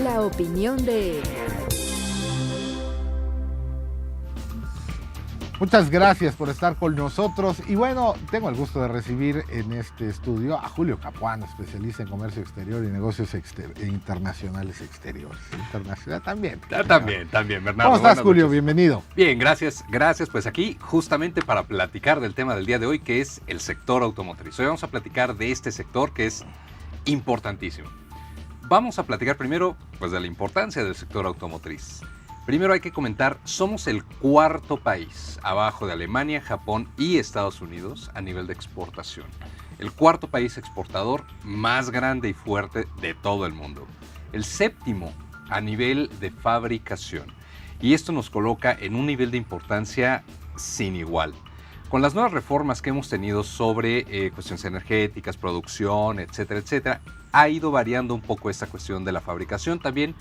La opinión de... Muchas gracias por estar con nosotros y bueno, tengo el gusto de recibir en este estudio a Julio Capuano, especialista en comercio exterior y negocios internacionales exteriores. Internacional también. También, Bernardo. ¿Cómo estás, Buenas Julio? noches. Bienvenido. Bien, gracias. Pues aquí justamente para platicar del tema del día de hoy, que es el sector automotriz. Hoy vamos a platicar de este sector que es importantísimo. Vamos a platicar primero pues, de la importancia del sector automotriz. Primero hay que comentar, somos el cuarto país, abajo de Alemania, Japón y Estados Unidos, a nivel de exportación. El cuarto país exportador más grande y fuerte de todo el mundo. El séptimo a nivel de fabricación. Y esto nos coloca en un nivel de importancia sin igual. Con las nuevas reformas que hemos tenido sobre cuestiones energéticas, producción, etcétera, ha ido variando un poco esta cuestión de la fabricación también.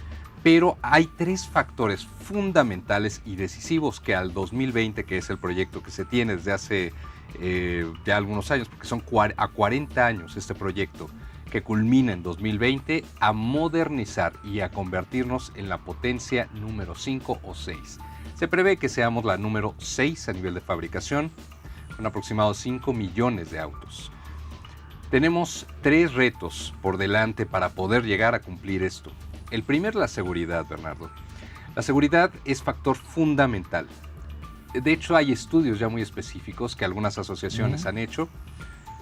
Pero hay tres factores fundamentales y decisivos que al 2020, que es el proyecto que se tiene desde hace ya algunos años, porque son a 40 años este proyecto, que culmina en 2020, a modernizar y a convertirnos en la potencia número 5 o 6. Se prevé que seamos la número 6 a nivel de fabricación, con aproximadamente 5 millones de autos. Tenemos tres retos por delante para poder llegar a cumplir esto. El primero, la seguridad, Bernardo. La seguridad es factor fundamental. De hecho, hay estudios ya muy específicos que algunas asociaciones han hecho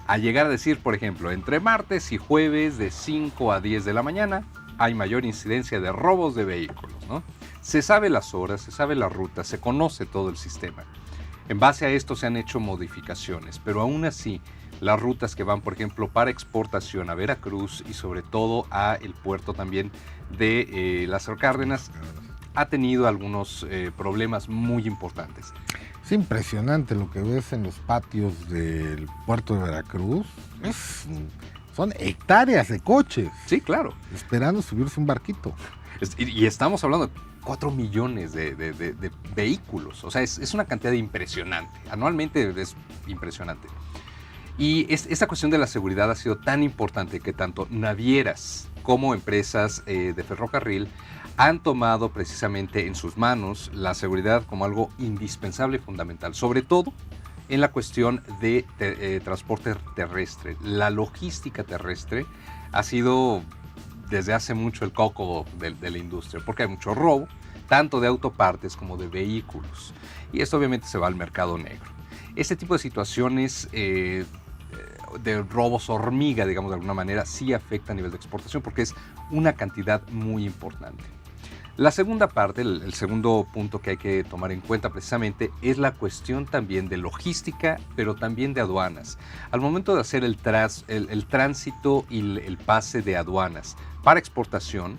a llegar a decir, por ejemplo, entre martes y jueves de 5 a 10 de la mañana hay mayor incidencia de robos de vehículos, ¿no? Se sabe las horas, se sabe la ruta, se conoce todo el sistema. En base a esto se han hecho modificaciones, pero aún así, las rutas que van, por ejemplo, para exportación a Veracruz y sobre todo a el puerto también de Lázaro Cárdenas, ha tenido algunos problemas muy importantes. Es impresionante lo que ves en los patios del puerto de Veracruz. Son hectáreas de coches. Sí, claro. Esperando subirse un barquito. Y estamos hablando de 4 millones de vehículos. O sea, es una cantidad impresionante. Anualmente es impresionante. Y esta cuestión de la seguridad ha sido tan importante que tanto navieras como empresas de ferrocarril han tomado precisamente en sus manos la seguridad como algo indispensable y fundamental, sobre todo en la cuestión de transporte terrestre. La logística terrestre ha sido desde hace mucho el coco de la industria, porque hay mucho robo, tanto de autopartes como de vehículos. Y esto obviamente se va al mercado negro. Este tipo de situaciones de robos hormiga, digamos de alguna manera, sí afecta a nivel de exportación porque es una cantidad muy importante. La segunda parte, el segundo punto que hay que tomar en cuenta precisamente es la cuestión también de logística, pero también de aduanas. Al momento de hacer el tránsito y el pase de aduanas para exportación,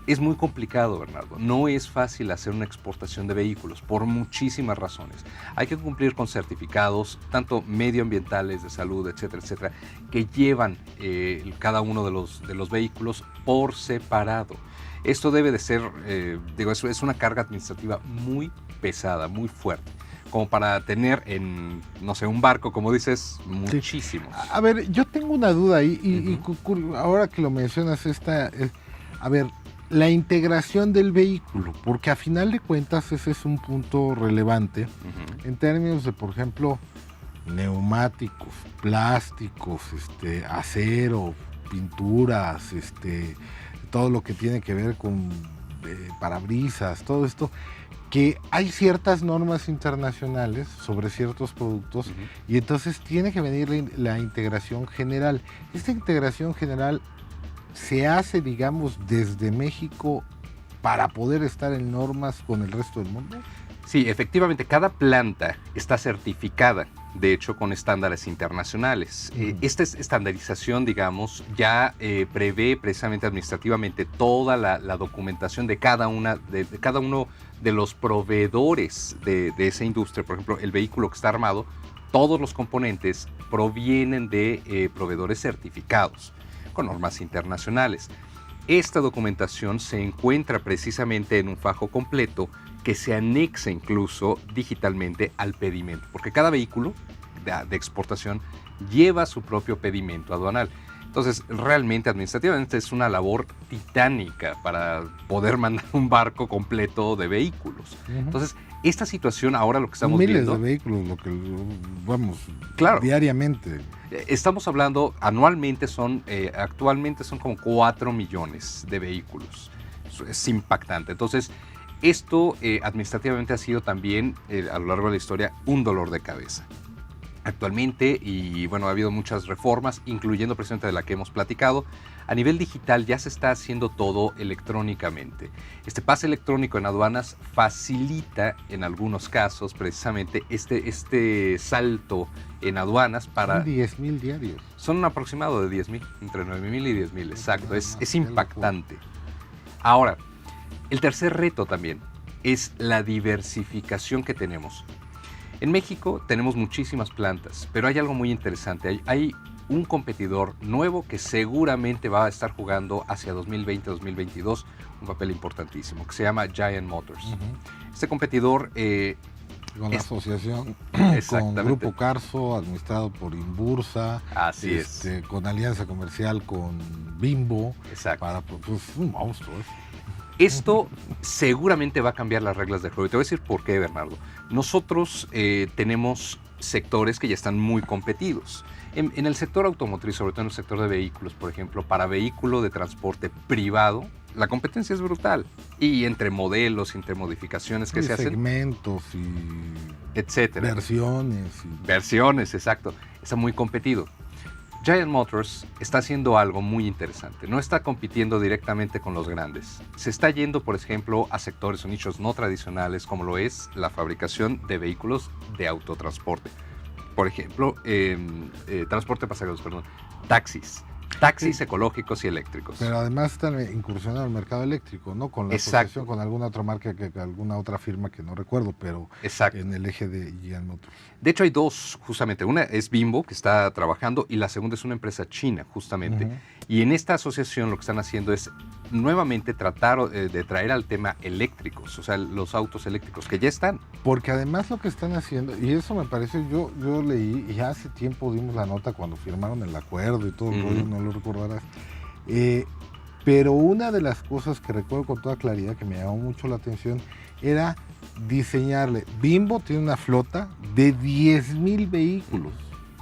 es muy complicado, Bernardo. No es fácil hacer una exportación de vehículos por muchísimas razones. Hay que cumplir con certificados, tanto medioambientales, de salud, etcétera, que llevan cada uno de los vehículos por separado. Esto debe de ser, es una carga administrativa muy pesada, muy fuerte, como para tener en, no sé, un barco, como dices, muchísimos. Sí. A ver, yo tengo una duda ahí, y ahora que lo mencionas, la integración del vehículo, porque a final de cuentas ese es un punto relevante en términos de, por ejemplo, neumáticos, plásticos, acero, pinturas, todo lo que tiene que ver con parabrisas, todo esto, que hay ciertas normas internacionales sobre ciertos productos y entonces tiene que venir la integración general. Esta integración general se hace, digamos, desde México para poder estar en normas con el resto del mundo. Sí, efectivamente, cada planta está certificada, de hecho, con estándares internacionales. Esta estandarización, digamos, ya prevé precisamente administrativamente toda la documentación de cada uno de los proveedores de esa industria. Por ejemplo, el vehículo que está armado, todos los componentes provienen de proveedores certificados con normas internacionales. Esta documentación se encuentra precisamente en un fajo completo que se anexa incluso digitalmente al pedimento, porque cada vehículo de exportación lleva su propio pedimento aduanal. Entonces, realmente, administrativamente, es una labor titánica para poder mandar un barco completo de vehículos. Entonces, esta situación ahora lo que estamos viendo... Miles de vehículos, lo que vamos, claro, diariamente. Estamos hablando, anualmente actualmente son como 4 millones de vehículos. Es impactante. Entonces, esto administrativamente ha sido también, a lo largo de la historia, un dolor de cabeza. Actualmente, y bueno, ha habido muchas reformas, incluyendo precisamente de la que hemos platicado. A nivel digital ya se está haciendo todo electrónicamente. Este pase electrónico en aduanas facilita en algunos casos precisamente este salto en aduanas para... Son 10,000 diarios. Son un aproximado de 10,000, entre 9,000 y 10,000, exacto. Es impactante. Ahora, el tercer reto también es la diversificación que tenemos. En México tenemos muchísimas plantas, pero hay algo muy interesante. Hay un competidor nuevo que seguramente va a estar jugando hacia 2020-2022 un papel importantísimo, que se llama Giant Motors. Este competidor... con la asociación con Grupo Carso, administrado por Inbursa. Así es. Con alianza comercial con Bimbo. Exacto. Pues, un monstruo. Esto seguramente va a cambiar las reglas del juego. Y te voy a decir por qué, Bernardo. Nosotros tenemos sectores que ya están muy competidos. En el sector automotriz, sobre todo en el sector de vehículos, por ejemplo, para vehículo de transporte privado, la competencia es brutal. Y entre modelos, entre modificaciones que se hacen. Segmentos y... etcétera. Versiones, exacto. Está muy competido. Giant Motors está haciendo algo muy interesante. No está compitiendo directamente con los grandes. Se está yendo, por ejemplo, a sectores o nichos no tradicionales, como lo es la fabricación de vehículos de autotransporte. Por ejemplo, transporte de pasajeros, taxis. Taxis ecológicos y eléctricos. Pero además están incursionando al mercado eléctrico, ¿no? Con la asociación con alguna otra marca, alguna otra firma que no recuerdo, pero en el eje de Giant Motors. De hecho, hay dos, justamente. Una es Bimbo, que está trabajando, y la segunda es una empresa china, justamente. Y en esta asociación lo que están haciendo es nuevamente tratar de traer al tema eléctricos, o sea, los autos eléctricos que ya están. Porque además lo que están haciendo, y eso me parece, yo leí, y hace tiempo dimos la nota cuando firmaron el acuerdo y todo el rollo, no lo recordarás, pero una de las cosas que recuerdo con toda claridad que me llamó mucho la atención era diseñarle. Bimbo tiene una flota de 10,000 vehículos.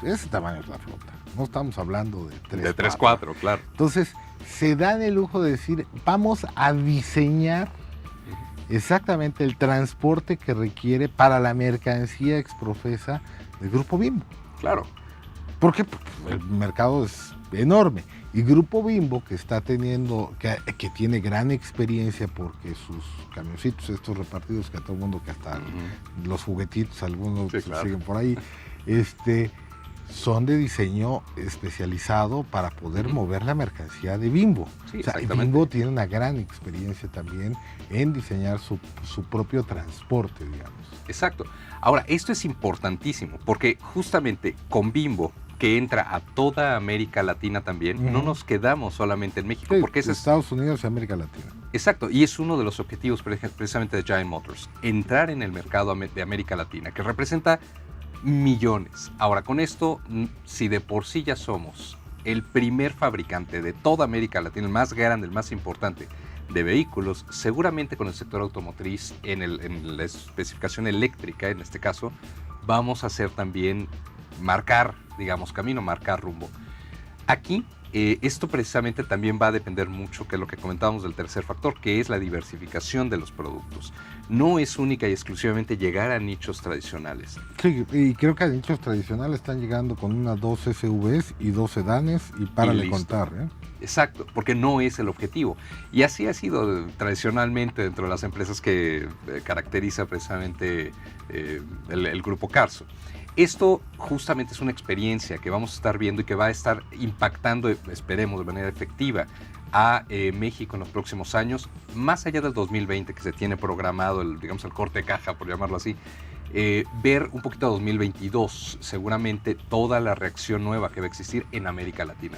Ese tamaño es la flota. No estamos hablando de 3, de 3, 4, claro. Entonces, se dan el lujo de decir, vamos a diseñar exactamente el transporte que requiere para la mercancía exprofesa del Grupo Bimbo. Claro. Porque el mercado es enorme. Y Grupo Bimbo, que está teniendo, que tiene gran experiencia porque sus camioncitos, estos repartidos que a todo el mundo, que hasta los juguetitos, algunos siguen por ahí, son de diseño especializado para poder mover la mercancía de Bimbo. Sí, o sea, Bimbo tiene una gran experiencia también en diseñar su propio transporte, digamos. Exacto. Ahora, esto es importantísimo porque justamente con Bimbo, que entra a toda América Latina también, no nos quedamos solamente en México. Sí, porque Estados Unidos y América Latina. Exacto, y es uno de los objetivos precisamente de Giant Motors, entrar en el mercado de América Latina, que representa millones. Ahora, con esto, si de por sí ya somos el primer fabricante de toda América Latina, el más grande, el más importante de vehículos, seguramente con el sector automotriz, en la especificación eléctrica, en este caso, vamos a hacer también marcar, digamos, camino, marcar rumbo. Aquí, esto precisamente también va a depender mucho, que es lo que comentábamos del tercer factor, que es la diversificación de los productos. No es única y exclusivamente llegar a nichos tradicionales. Sí, y creo que a nichos tradicionales están llegando con unas 2 SUVs y 2 sedanes y párale contar, ¿eh? Exacto, porque no es el objetivo. Y así ha sido tradicionalmente dentro de las empresas que caracteriza precisamente el Grupo Carso. Esto justamente es una experiencia que vamos a estar viendo y que va a estar impactando, esperemos, de manera efectiva a México en los próximos años, más allá del 2020 que se tiene programado, el corte de caja, por llamarlo así, ver un poquito a 2022, seguramente toda la reacción nueva que va a existir en América Latina.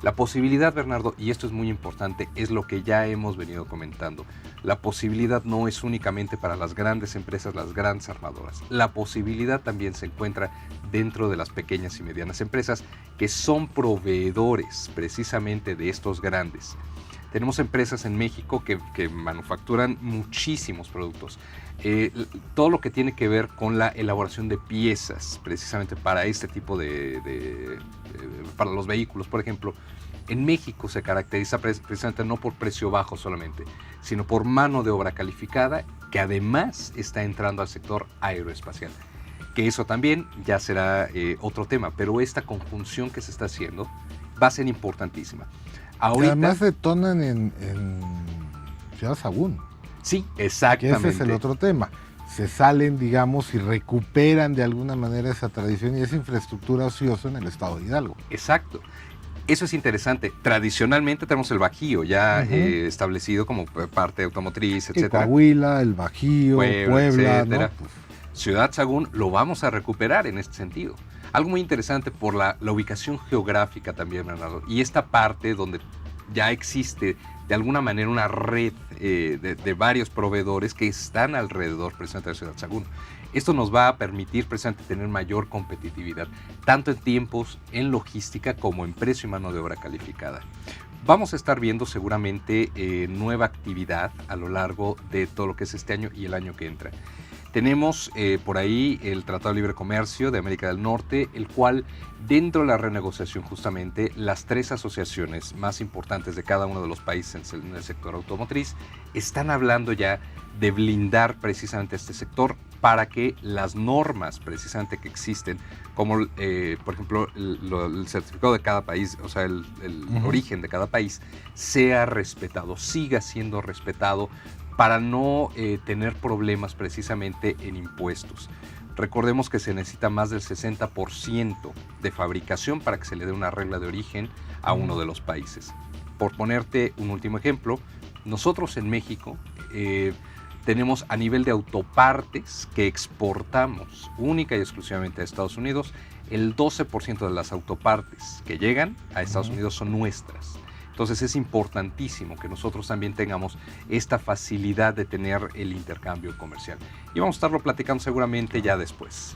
La posibilidad, Bernardo, y esto es muy importante, es lo que ya hemos venido comentando. La posibilidad no es únicamente para las grandes empresas, las grandes armadoras. La posibilidad también se encuentra dentro de las pequeñas y medianas empresas que son proveedores precisamente de estos grandes. Tenemos empresas en México que manufacturan muchísimos productos. Todo lo que tiene que ver con la elaboración de piezas, precisamente para este tipo para los vehículos, por ejemplo, en México se caracteriza precisamente no por precio bajo solamente, sino por mano de obra calificada que además está entrando al sector aeroespacial. Que eso también ya será otro tema, pero esta conjunción que se está haciendo va a ser importantísima. Ahorita, y además detonan en Ciudad Sagún. Sí, exactamente. Que ese es el otro tema. Se salen, digamos, y recuperan de alguna manera esa tradición y esa infraestructura ociosa en el estado de Hidalgo. Exacto. Eso es interesante. Tradicionalmente tenemos el Bajío ya establecido como parte automotriz, etcétera. Coahuila, el Bajío, Puebla, ¿no? Pues, Ciudad Sagún lo vamos a recuperar en este sentido. Algo muy interesante por la ubicación geográfica también, Bernardo, y esta parte donde ya existe de alguna manera una red de varios proveedores que están alrededor precisamente de Ciudad Sagún. Esto nos va a permitir precisamente tener mayor competitividad, tanto en tiempos, en logística, como en precio y mano de obra calificada. Vamos a estar viendo seguramente nueva actividad a lo largo de todo lo que es este año y el año que entra. Tenemos por ahí el Tratado de Libre Comercio de América del Norte, el cual dentro de la renegociación justamente las 3 asociaciones más importantes de cada uno de los países en el sector automotriz están hablando ya de blindar precisamente este sector para que las normas precisamente que existen, como por ejemplo el certificado de cada país, o sea el origen de cada país, sea respetado, siga siendo respetado, para no tener problemas precisamente en impuestos. Recordemos que se necesita más del 60% de fabricación para que se le dé una regla de origen a uno de los países. Por ponerte un último ejemplo, nosotros en México tenemos a nivel de autopartes que exportamos única y exclusivamente a Estados Unidos, el 12% de las autopartes que llegan a Estados Unidos son nuestras. Entonces es importantísimo que nosotros también tengamos esta facilidad de tener el intercambio comercial. Y vamos a estarlo platicando seguramente ya después.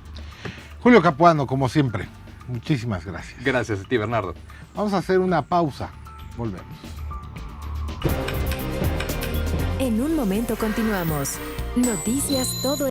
Julio Capuano, como siempre, muchísimas gracias. Gracias a ti, Bernardo. Vamos a hacer una pausa. Volvemos. En un momento continuamos. Noticias todo